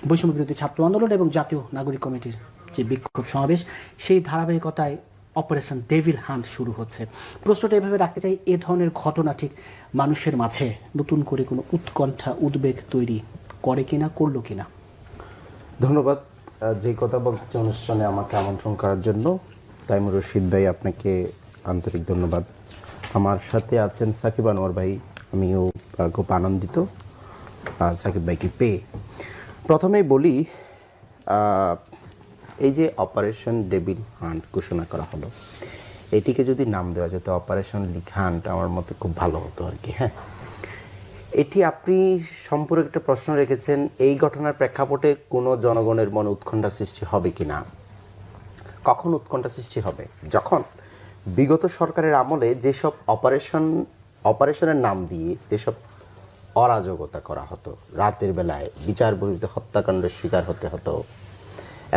বৈষম্য বিরোধী ছাত্র আন্দোলন এবং জাতীয় নাগরিক কমিটির যে বিক্ষোভ সমাবেশ, সেই ধারাবাহিকতায় অপারেশন ডেভিল হান্ট শুরু হচ্ছে। প্রশ্নটা এভাবে রাখতে চাই, এ ধরনের ঘটনা ঠিক মানুষের মাঝে নতুন করে কোনো উৎকণ্ঠা, উদ্বেগ তৈরি করে কিনা, করলো কিনা? ধন্যবাদ যে কথা বলতে অনুষ্ঠানে আমাকে আমন্ত্রণ করার জন্য। তাইমুর রশিদ ভাই, আপনাকে আন্তরিক ধন্যবাদ। আমার সাথে আছেন সাকিব আনোয়ার ভাই, আমিও খুব আনন্দিত সাকিব ভাইকে পেয়ে। প্রথমেই বলি, এই যে অপারেশন ডেভিল হান্ট ঘোষণা করা হলো, এটিকে যদি নাম দেওয়া যেত অপারেশন লিক হান্ট, আমার মতে খুব ভালো হতো আর কি। হ্যাঁ, এটি আপনি সম্পর্কে একটা প্রশ্ন রেখেছেন, এই ঘটনার প্রেক্ষাপটে কোনো জনগণের মনে উৎকণ্ঠা সৃষ্টি হবে কিনা। কখন উৎকণ্ঠা সৃষ্টি হবে? যখন বিগত সরকারের আমলে যেসব অপারেশনের নাম দিয়ে যেসব অরাজকতা করা হতো, রাতের বেলায় বিচার বহির্ভূত হত্যাকাণ্ডের শিকার হতে হতো,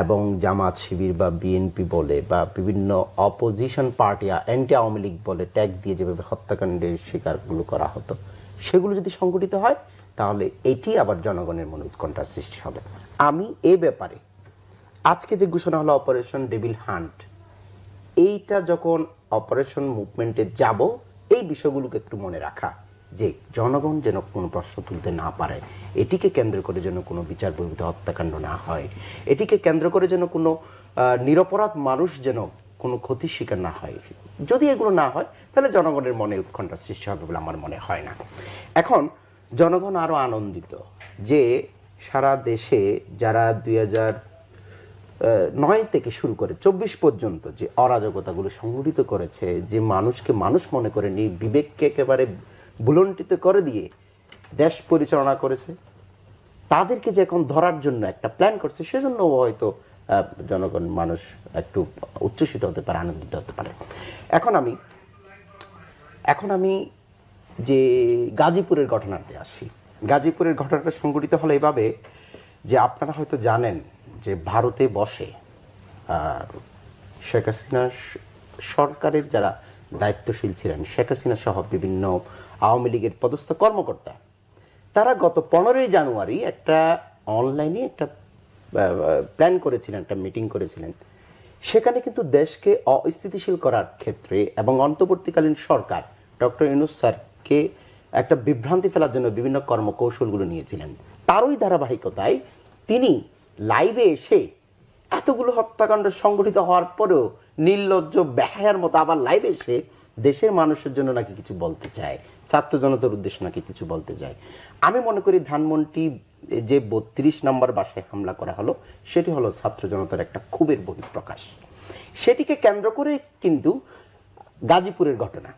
এবং জামাত শিবির বা বিএনপি বলে বা বিভিন্ন opposition party, anti Awami League বলে ট্যাগ দিয়ে যেভাবে হত্যাকাণ্ডের শিকারগুলো করা হতো, সেগুলো যদি সংগঠিত হয়, তাহলে এটি আবার জনগণের মনে উৎকণ্ঠার সৃষ্টি হবে। আমি এ ব্যাপারে আজকে যে ঘোষণা হলো অপারেশন ডেভিল হান্ট, এইটা যখন অপারেশন মুভমেন্টে যাব, এই বিষয়গুলোকে একটু মনে রাখা, যে জনগণ যেন কোনো প্রশ্ন তুলতে না পারে, এটিকে কেন্দ্র করে যেন কোনো বিচার বহির্ভূত হত্যাকাণ্ড না হয়, এটিকে কেন্দ্র করে যেন কোনো নিরপরাধ মানুষ যেন কোনো ক্ষতির শিকার না হয়। যদি এগুলো না হয়, তাহলে জনগণের মনে উৎকণ্ঠা সৃষ্টি হবে বলে আমার মনে হয় না। এখন জনগণ আরো আনন্দিত যে সারা দেশে যারা 2009 থেকে শুরু করে 24 পর্যন্ত যে অরাজকতাগুলো সংঘটিত করেছে, যে মানুষকে মানুষ মনে করে নি, বিবেককে একেবারে ভুলণ্ঠিত করে দিয়ে দেশ পরিচালনা করেছে, তাদেরকে যে এখন ধরার জন্য একটা প্ল্যান করছে, সেজন্য হয়তো জনগণ, মানুষ একটু উচ্ছ্বসিত হতে পারে, আনন্দিত হতে পারে। এখন আমি যে গাজীপুরের ঘটনাতে আসি। গাজীপুরের ঘটনাটা সংঘটিত হলো এভাবে যে, আপনারা হয়তো জানেন যে ভারতে বসে শেখ হাসিনা সরকারের যারা দায়িত্বশীল ছিলেন, শেখ হাসিনা সহ বিভিন্ন আওয়ামী লীগের পদস্থ কর্মকর্তা, তারা গত 15ই জানুয়ারি একটা অনলাইনে একটা প্ল্যান করেছিলেন, একটা মিটিং করেছিলেন। সেখানে কিন্তু দেশকে অস্থিতিশীল করার ক্ষেত্রে এবং অন্তর্বর্তীকালীন সরকার ডক্টর ইউনূস স্যারকে একটা বিভ্রান্তি ফেলার জন্য বিভিন্ন কর্মকৌশলগুলো নিয়েছিলেন। তারই ধারাবাহিকতায় তিনি লাইভে এসে এতগুলো হত্যাকাণ্ড সংগঠিত হওয়ার পরেও নির্লজ্জ বেহায়ার মতো আবার লাইভে এসে দেশের মানুষের জন্য নাকি কিছু বলতে চায়, ছাত্র জনতার উদ্দেশ্যে নাকি কিছু বলতে চায়। আমি মনে করি ধানমন্ডি যে 32 নম্বর বাসায় হামলা করা হলো, সেটি হলো ছাত্র জনতার একটা ক্ষোভের বহিঃপ্রকাশ। সেটিকে কেন্দ্র করে কিন্তু গাজীপুরের ঘটনা,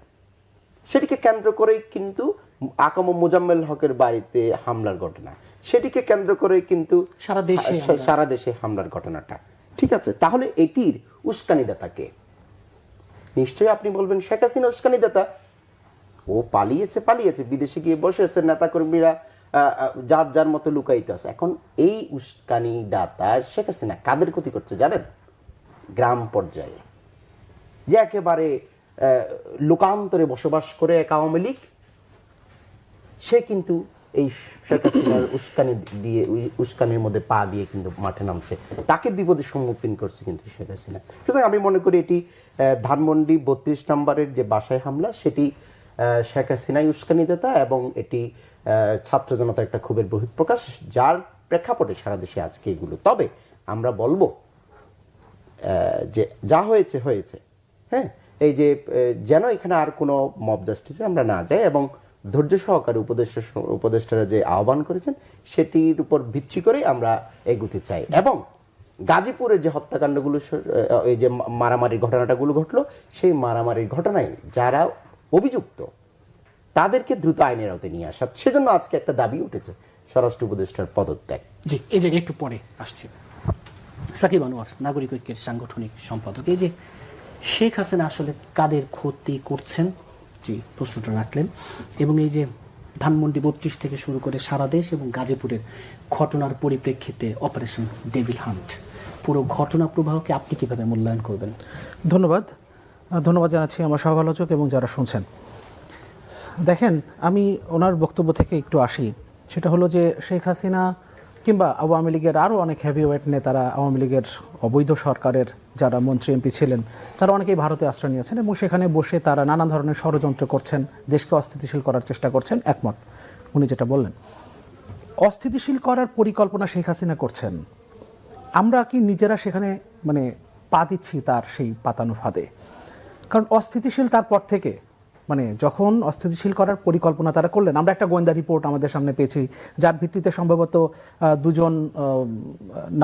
সেটিকে কেন্দ্র করে কিন্তু আকম মোজাম্মেল হকের বাড়িতে হামলার ঘটনা, সেটিকে কেন্দ্র করে কিন্তু সারা দেশে হামলার ঘটনাটা। ঠিক আছে, তাহলে এটির উস্কানিদাতা কে? নিশ্চয়ই আপনি বলবেন শেখ হাসিনা উস্কানিদাতা। ও পালিয়েছে, বিদেশে গিয়ে বসে আছে, নেতাকর্মীরা যার যার মতো লুকায়িত আছে। এখন এই উস্কানিদাতা শেখ হাসিনা কাদের ক্ষতি করছে জানেন? গ্রাম পর্যায়ে যে একেবারে লোকান্তরে বসবাস করে এক আওয়ামী লীগ, সে কিন্তু এই শেখ হাসিনার উস্কানির মধ্যে পা দিয়ে কিন্তু মাঠে নামছে, তাকে বিপদের সম্মুখীন করছে কিন্তু শেখ হাসিনা। সুতরাং আমি মনে করি এটি ধানমন্ডি 32 নম্বরের যে বাসায় হামলা, সেটি শেখ হাসিনাই উস্কানিদাতা এবং এটি ছাত্র জনতার একটা ক্ষোভের বহিঃপ্রকাশ, যার প্রেক্ষাপটে সারা দেশে আজকে এগুলো। তবে আমরা বলবো যে যা হয়েছে হয়েছে, হ্যাঁ, এই যে যেন এখানে আর কোনো মব জাস্টিসে আমরা না যাই, এবং ধৈর্য সহকারে উপদেষ্টারা যে আহ্বান করেছেন সেটির উপর ভিত্তি করে আমরা এগুতে চাই। এবং গাজীপুরের যে হত্যাকাণ্ডগুলো, এই যে মারামারির ঘটনাটাগুলো ঘটলো, সেই মারামারির ঘটনায় যারা অভিযুক্ত তাদেরকে দ্রুত আইনের আওতায় নিয়ে আসা, সেজন্য আজকে একটা দাবি উঠেছে স্বরাষ্ট্র উপদেষ্টার পদত্যাগ। জি, এই জায়গায় একটু পরে আসছে। সাকিব আনোয়ার, নাগরিক ঐক্যের সাংগঠনিক সম্পাদক, এই যে শেখ হাসিনা আসলে কাদের ক্ষতি করছেন, জি প্রশ্নটা রাখলেন, এবং এই যে ধানমন্ডি 32 থেকে শুরু করে সারা দেশ এবং গাজীপুরের ঘটনার পরিপ্রেক্ষিতে অপারেশন ডেভিল হান্ট, পুরো ঘটনা প্রবাহকে আপনি কিভাবে মূল্যায়ন করবেন? ধন্যবাদ জানাচ্ছি আমার সহআলোচক এবং যারা শুনছেন। দেখেন, আমি ওনার বক্তব্য থেকে একটু আসি। সেটা হলো যে শেখ হাসিনা কিংবা আওয়ামী লীগের আরও অনেক হেভিওয়েট নেতারা, আওয়ামী লীগের অবৈধ সরকারের যারা মন্ত্রী এমপি ছিলেন, তারা অনেকেই ভারতে আশ্রয় নিয়েছেন এবং সেখানে বসে তারা নানা ধরনের ষড়যন্ত্র করছেন, দেশকে অস্থিতিশীল করার চেষ্টা করছেন। একমত উনি যেটা বললেন, অস্থিতিশীল করার পরিকল্পনা শেখ হাসিনা করছেন, আমরা কি নিজেরা সেখানে মানে পা দিচ্ছি তার সেই পাতানো ফাঁদে? কারণ অস্থিতিশীল তারপর থেকে মানে যখন অস্থিতিশীল করার পরিকল্পনা তারা করলেন, আমরা একটা গোয়েন্দা রিপোর্ট আমাদের সামনে পেয়েছি যার ভিত্তিতে সম্ভবত দুজন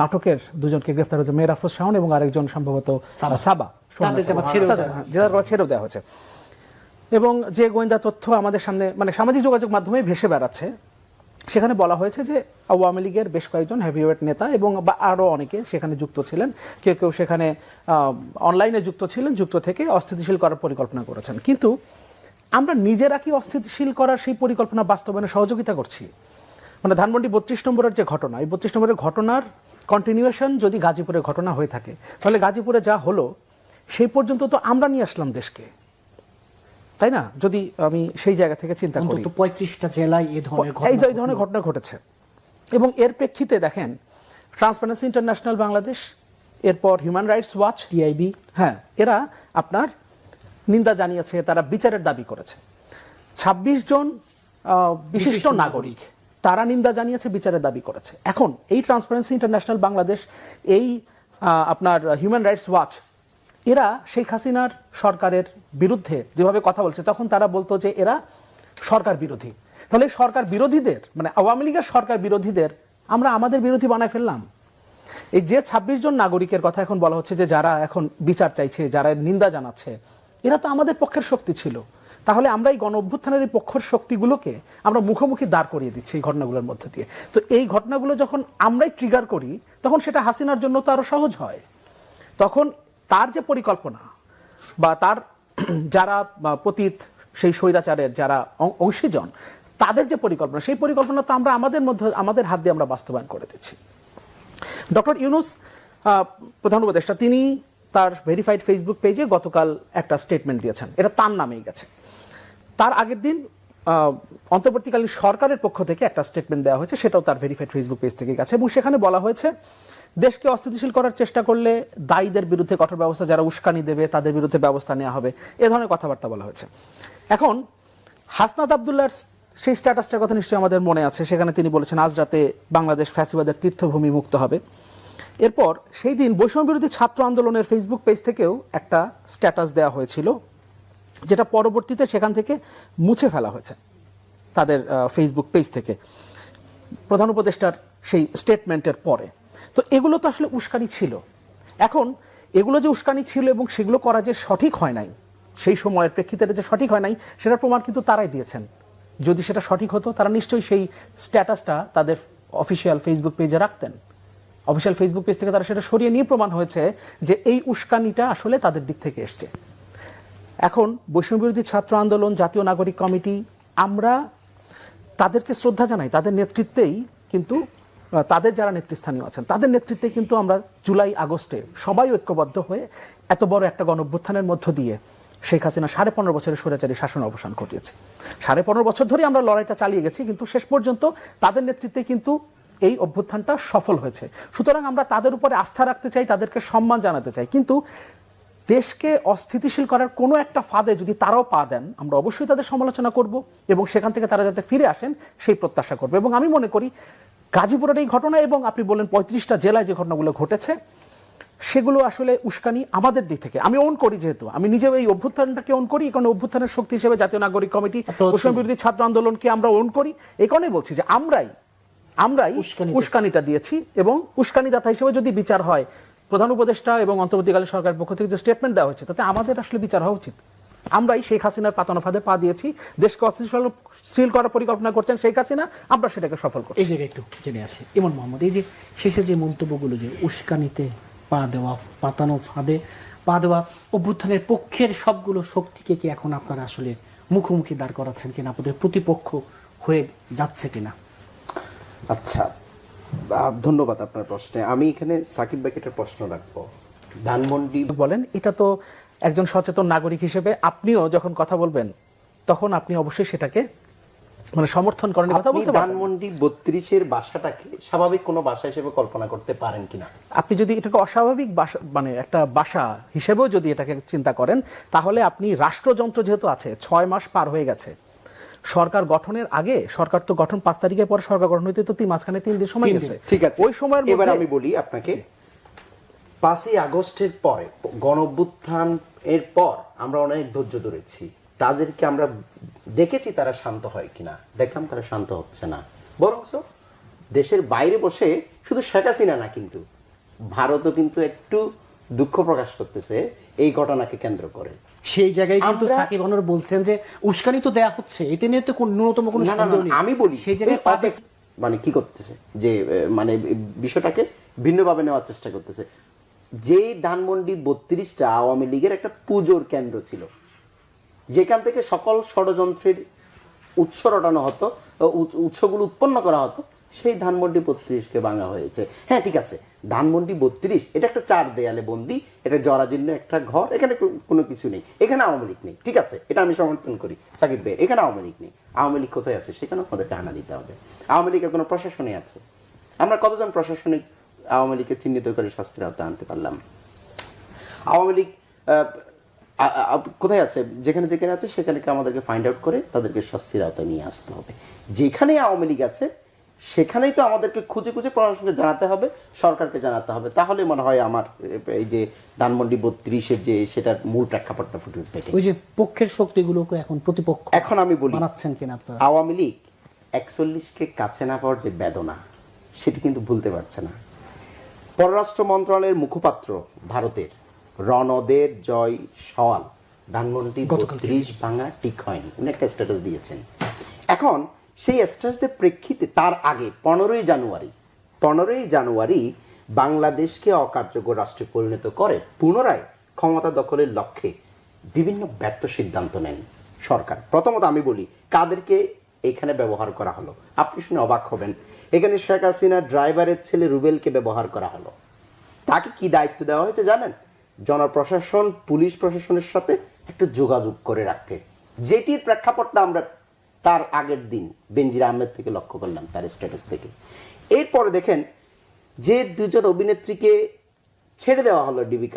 নাটকের দুজনকে গ্রেফতার হয়েছে, মেহের আফরোজ শাওন এবং আরেকজন সম্ভবত সাবা, যারা ছেড়েও দেওয়া হয়েছে। এবং যে গোয়েন্দা তথ্য আমাদের সামনে মানে সামাজিক যোগাযোগ মাধ্যমে ভেসে বেড়াচ্ছে, সেখানে বলা হয়েছে যে আওয়ামী লীগের বেশ কয়েকজন হেভিওয়েট নেতা এবং বা আরও অনেকে সেখানে যুক্ত ছিলেন, কেউ কেউ সেখানে অনলাইনে যুক্ত ছিলেন, যুক্ত থেকে অস্থিতিশীল করার পরিকল্পনা করেছেন। কিন্তু আমরা নিজেরা কি অস্থিতিশীল করার সেই পরিকল্পনা বাস্তবায়নে সহযোগিতা করছি? মানে ধানমন্ডি 32 নম্বরের যে ঘটনা, এই 32 নম্বরের ঘটনার কন্টিনিউয়েশন যদি গাজীপুরের ঘটনা হয়ে থাকে, তাহলে গাজীপুরে যা হলো সেই পর্যন্ত তো আমরা নিয়ে আসলাম দেশকে, তাই না? যদি আমি সেই জায়গা থেকে চিন্তা করি, 35টা জেলায় এই ধরনের ঘটনা ঘটেছে। এবং এর প্রেক্ষিতে দেখেন ট্রান্সপারেন্সি ইন্টারন্যাশনাল বাংলাদেশ, এরপর হিউম্যান রাইটস ওয়াচ, টিআইবি, হ্যাঁ, এরা আপনার নিন্দা জানিয়েছে, তারা বিচারের দাবি করেছে। 26 জন বিশিষ্ট নাগরিক তারা নিন্দা জানিয়েছে, বিচারের দাবি করেছে। এখন এই ট্রান্সপারেন্সি ইন্টারন্যাশনাল বাংলাদেশ, এই আপনার হিউম্যান রাইটস ওয়াচ, এরা শেখ হাসিনার সরকারের বিরুদ্ধে যেভাবে কথা বলছে, তখন তারা বলতো যে এরা সরকার বিরোধী। তাহলে সরকার বিরোধীদের মানে আওয়ামী লীগের সরকার বিরোধীদের আমরা আমাদের বিরোধী বানায় ফেললাম। এই যে 26 জন নাগরিকের কথা এখন বলা হচ্ছে যে যারা এখন বিচার চাইছে, যারা নিন্দা জানাচ্ছে, এরা তো আমাদের পক্ষের শক্তি ছিল। তাহলে আমরা এই গণ অভ্যুত্থানের এই পক্ষের শক্তিগুলোকে আমরা মুখোমুখি দাঁড় করিয়ে দিচ্ছি এই ঘটনাগুলোর মধ্যে দিয়ে। তো এই ঘটনাগুলো যখন আমরাই ট্রিগার করি, তখন সেটা হাসিনার জন্য তো আরো সহজ হয়। তখন তার যে পরিকল্পনা বা তার যারা পতিত সেই স্বৈরাচারের যারা অংশীজন, তাদের যে পরিকল্পনা, সেই পরিকল্পনা তো আমরা আমাদের হাত দিয়ে আমরা বাস্তবায়ন করে দিচ্ছি। ডক্টর ইউনূস প্রধান উপদেষ্টা, তিনি তার ভেরিফাইড ফেসবুক পেজে গতকাল একটা স্টেটমেন্ট দিয়েছেন, এটা তার নামেই গেছে। তার আগের দিন অন্তর্বর্তীকালীন সরকারের পক্ষ থেকে একটা স্টেটমেন্ট দেওয়া হয়েছে, সেটাও তার ভেরিফাইড ফেসবুক পেজ থেকে গেছে এবং সেখানে বলা হয়েছে দেশকে অস্থিতিশীল করার চেষ্টা করলে দায়ীদের বিরুদ্ধে কঠোর ব্যবস্থা, যারা উস্কানি দেবে তাদের বিরুদ্ধে ব্যবস্থা নেওয়া হবে, এ ধরনের কথাবার্তা বলা হয়েছে। এখন হাসনাত আব্দুল্লাহর সেই স্ট্যাটাসটার কথা নিশ্চয়ই আমাদের মনে আছে, সেখানে তিনি বলেছেন আজ রাতে বাংলাদেশ ফ্যাসিবাদের তীর্থভূমি মুক্ত হবে। এরপর সেই দিন বৈষম্য বিরোধী ছাত্র আন্দোলনের ফেসবুক পেজ থেকেও একটা স্ট্যাটাস দেওয়া হয়েছিল, যেটা পরবর্তীতে সেখান থেকে মুছে ফেলা হয়েছে তাদের ফেসবুক পেজ থেকে প্রধান উপদেষ্টার সেই স্টেটমেন্টের পরে। তো এগুলো তো আসলে উস্কানি ছিল। এখন এগুলো যে উস্কানি ছিল এবং সেগুলো করা যে সঠিক হয় নাই, সেই সময়ের প্রেক্ষিতে যে সঠিক হয় নাই, সেটার প্রমাণ কিন্তু তারাই দিয়েছেন। যদি সেটা সঠিক হতো, তারা নিশ্চয়ই সেই স্ট্যাটাসটা তাদের অফিসিয়াল ফেসবুক পেজে রাখতেন। অফিসিয়াল ফেসবুক পেজ থেকে তারা সেটা সরিয়ে নিয়ে প্রমাণ হয়েছে যে এই উস্কানিটা আসলে তাদের দিক থেকে এসছে। এখন বৈষম্য বিরোধী ছাত্র আন্দোলন, জাতীয় নাগরিক কমিটি, আমরা তাদেরকে শ্রদ্ধা জানাই, তাদের নেতৃত্বেই কিন্তু, তাদের যারা নেতৃস্থানীয় আছেন তাদের নেতৃত্বে কিন্তু আমরা জুলাই আগস্টে সবাই ঐক্যবদ্ধ হয়ে এত বড় একটা গণঅভ্যুত্থানের মধ্য দিয়ে শেখ হাসিনা 15.5 বছরের স্বৈরাচারী শাসন অবসান ঘটিয়েছে। 15.5 বছর ধরে আমরা লড়াইটা চালিয়ে গেছি, কিন্তু শেষ পর্যন্ত তাদের নেতৃত্বে কিন্তু এই অভ্যুত্থানটা সফল হয়েছে। সুতরাং আমরা তাদের উপরে আস্থা রাখতে চাই, তাদেরকে সম্মান জানাতে চাই, কিন্তু দেশকে অস্থিতিশীল করার কোনো একটা ফাঁদে যদি তারাও পা দেন, আমরা অবশ্যই তাদের সমালোচনা করব এবং সেখান থেকে তারা যাতে ফিরে আসেন সেই প্রত্যাশা করব। এবং আমি মনে করি গাজীপুরের এই ঘটনা এবং আপনি বলেন 35টা জেলায় যে ঘটনাগুলো ঘটেছে, সেগুলো আসলে উস্কানি আমাদের দিক থেকে। আমি ওন করি, যেহেতু আমি নিজেও এই অভ্যুত্থানটাকে ওন করি, এই কারণে অভ্যুত্থানের শক্তি হিসেবে জাতীয় নাগরিক কমিটি, বৈষম্য বিরোধী ছাত্র আন্দোলনকে আমরা ওন করি। এই কারণে বলছি যে আমরাই উস্কানিটা দিয়েছি এবং উস্কানিদাতা হিসেবে যদি বিচার হয়, প্রধান উপদেষ্টা এবং অন্তর্বর্তীকালীন সরকারের পক্ষ থেকে যে স্টেটমেন্ট দেওয়া হয়েছে, তাতে আমাদের আসলে বিচার হওয়া উচিত। আমরাই শেখ হাসিনার পাতানো ফাঁদে পা দিয়েছি, দেশকে অস্থিতিশীল করার পরিকল্পনা করছেন শেখ হাসিনা, আমরা সেটাকে সফল করছি। এই জায়গায় একটু জেনে আসি, ইমন মোহাম্মদ, এই যে শেষে যে মন্তব্যগুলো, যে উস্কানিতে পা দেওয়া, পাতানো ফাঁদে পা দেওয়া, অভ্যুত্থানের পক্ষের সবগুলো শক্তিকে কি এখন আপনারা আসলে মুখোমুখি দাঁড় করাচ্ছেন কিনা, আপনাদের প্রতিপক্ষ হয়ে যাচ্ছে কিনা? আচ্ছা, ধন্যবাদ আপনার প্রশ্নে। আমি এখানে সাকিব ভাইকে একটা প্রশ্ন রাখবো। ধানমন্ডি বলেন, এটা তো একজন সচেতন নাগরিক হিসেবে আপনিও যখন কথা বলবেন, তখন আপনি অবশ্যই সেটাকে মানে সমর্থন করেন কথা আপনি বলতে পারেন। ধানমন্ডি 32-এর বাসাটাকে স্বাভাবিক কোনো বাসা হিসেবে কল্পনা করতে পারেন কিনা? আপনি যদি এটাকে অস্বাভাবিক বাসা মানে একটা বাসা হিসেবেও যদি এটাকে চিন্তা করেন, তাহলে আপনি রাষ্ট্রযন্ত্র যেহেতু আছে 6 মাস পার হয়ে গেছে সরকার গঠনের আগে, সরকার তো গঠন 5 তারিখের পর সরকার গঠন হইতে তো মাঝখানে 3 দিন সময় গেছে। ঠিক আছে, ওই সময়ের এবার মধ্যে আমি বলি আপনাকে, 5ই আগস্টের পরে গণঅভ্যুত্থান এর পর আমরা অনেক ধৈর্য ধরেছি, তাদেরকে আমরা দেখেছি তারা শান্ত হয় কিনা, দেখলাম তারা শান্ত হচ্ছে না, বরং দেশের বাইরে বসে, শুধু শেখ হাসিনা না কিন্তু ভারতও কিন্তু একটু দুঃখ প্রকাশ করতেছে এই ঘটনাকে কেন্দ্র করে। সেই জায়গায় কিন্তু আমরা- সাকিব আনোয়ার বলছেন যে উস্কানি তো দেয়া হচ্ছে, এতে নিয়ে তো ন্যূনতম কোনো না, না, সন্দেহ না, নেই। আমি বলি সেই জায়গায় ওই মানে কি করতেছে যে মানে বিষয়টাকে ভিন্নভাবে নেওয়ার চেষ্টা করতেছে। যে ধানমন্ডি 32টা আওয়ামী লীগের একটা পুজোর কেন্দ্র ছিল, যেখান থেকে সকল ষড়যন্ত্রের উৎস রটানো হতো, উৎসগুলো উৎপন্ন করা হতো, সেই ধানমন্ডি 32কে ভাঙা হয়েছে। হ্যাঁ ঠিক আছে, ধানমন্ডি 32 এটা একটা 4 দেয়ালে বন্দি, এটা জরাজীর্ণ একটা ঘর, এখানে কোনো কিছু নেই, এখানে আওয়ামী লীগ নেই, ঠিক আছে, এটা আমি সমর্থন করি সাকিব ভাই, এখানে আওয়ামী লীগ নেই। আওয়ামী লীগ কোথায় আছে সেখানে আমাদেরকে হানা দিতে হবে। আওয়ামী লীগের কোনো প্রশাসনে আছে? আমরা কতজন প্রশাসনিক আওয়ামী লীগকে চিহ্নিত করে শাস্তির আওতায় আনতে পারলাম? আওয়ামী লীগ কোথায় আছে? যেখানে যেখানে আছে সেখানে আমাদেরকে ফাইন্ড আউট করে তাদেরকে শাস্তির আওতায় নিয়ে আসতে হবে। যেখানেই আওয়ামী লীগ আছে সেখানেই তো আমাদেরকে খুঁজে খুঁজে প্রশাসনকে জানাতে হবে, সরকারকে জানাতে হবে, তাহলে মনে হয় আমার এই যে ধানমন্ডি 32-এর যে সেটার মূল প্রেক্ষাপটটা ফুটে উঠবে। ওই যে পক্ষের শক্তিগুলোকে এখন প্রতিপক্ষ এখন আমি বলি, বানাচ্ছেন কিনা আপনারা? আওয়ামী লীগ 41কে কাছে না পাওয়ার যে বেদনা, সেটি কিন্তু ভুলতে পারছে না। পররাষ্ট্র মন্ত্রণালয়ের মুখপাত্র ভারতের রণদের জয় সওয়াল ধানমন্ডি 32 ভাঙা ঠিক হয়নি, উনি একটা স্ট্যাটাস দিয়েছেন। এখন সেই স্ট্যাটাসের প্রেক্ষিতে তার আগে 15ই জানুয়ারি বাংলাদেশকে অকার্যকর রাষ্ট্রে পরিণত করে পুনরায় ক্ষমতা দখলের লক্ষ্যে বিভিন্ন ব্যর্থ সিদ্ধান্ত নেন সরকার। প্রথমত আমি বলি কাদেরকে এখানে ব্যবহার করা হলো, আপনি শুনে অবাক হবেন। এখানে শেখ হাসিনা ড্রাইভারের ছেলে রুবেলকে ব্যবহার করা হলো। তাকে কি দায়িত্ব দেওয়া হয়েছে জানেন? জনপ্রশাসন, পুলিশ প্রশাসনের সাথে একটা যোগাযোগ করে রাখতে, যেটির প্রেক্ষাপটটা আমরা তার আগের দিন বেনজির আহমেদ থেকে লক্ষ্য করলাম, তার স্ট্যাটাস থেকে। এরপরে দেখেন যে 2জন অভিনেত্রীকে ছেড়ে দেওয়া হলো ডিবি